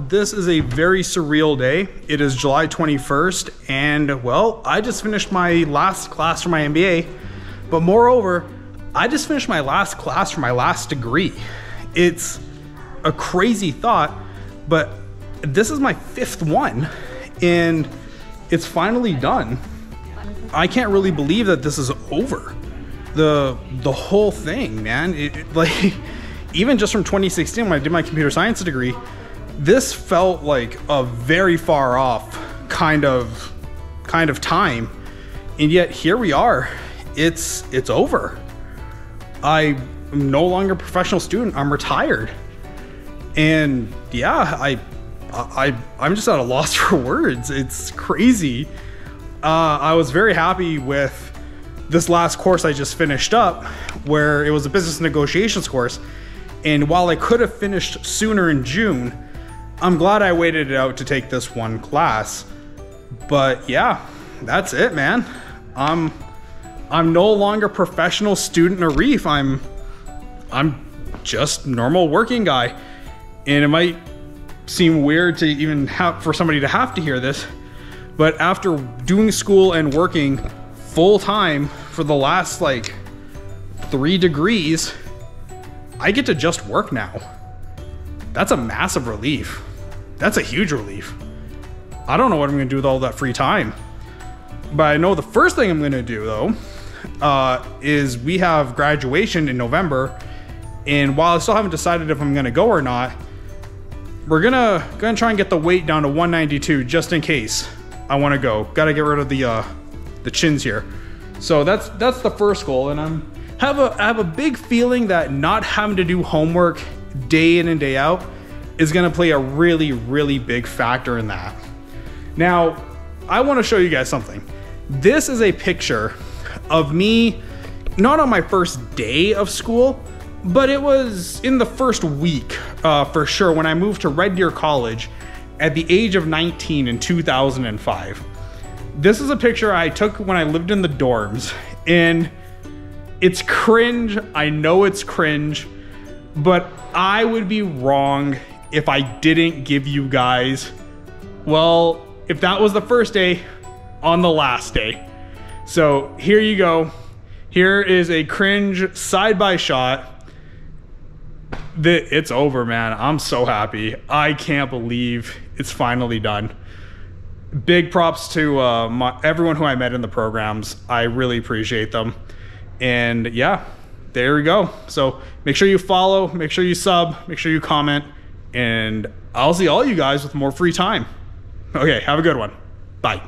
this is a very surreal day. It is July 21st, and well, I just finished my last class for my MBA, but moreover, I just finished my last class for my last degree. It's a crazy thought, but this is my 5th one, and it's finally done. I can't really believe that this is over. The whole thing, man. Like, even just from 2016 when I did my computer science degree, this felt like a very far off kind of time, and yet here we are. It's over. I am no longer a professional student. I'm retired, and yeah, I'm just at a loss for words. It's crazy. I was very happy with this last course I just finished up, where it was a business negotiations course. And while I could have finished sooner in June, I'm glad I waited it out to take this one class. But yeah, that's it, man. I'm no longer professional student in Arif. I'm just normal working guy. And it might seem weird to even for somebody to have to hear this, but after doing school and working full time for the last like 3 degrees, I get to just work now. That's a massive relief. That's a huge relief. I don't know what I'm gonna do with all that free time, but I know the first thing I'm gonna do though, is we have graduation in November, and while I still haven't decided if I'm gonna go or not, we're gonna try and get the weight down to 192 just in case I want to go. Got to get rid of the chins here. So that's the first goal, and I have a big feeling that not having to do homework day in and day out is gonna play a really big factor in that. Now, I want to show you guys something. This is a picture of me, not on my first day of school, but it was in the first week for sure, when I moved to Red Deer College at the age of 19 in 2005. This is a picture I took when I lived in the dorms, and it's cringe. I know it's cringe, but I would be wrong if I didn't give you guys, well, if that was the first day, on the last day. So here you go. Here is a cringe side-by shot. It's over, man. I'm so happy. I can't believe it's finally done. Big props to everyone who I met in the programs. I really appreciate them. And yeah, there we go. So make sure you follow, make sure you sub, make sure you comment, and I'll see all you guys with more free time. Okay, have a good one. Bye.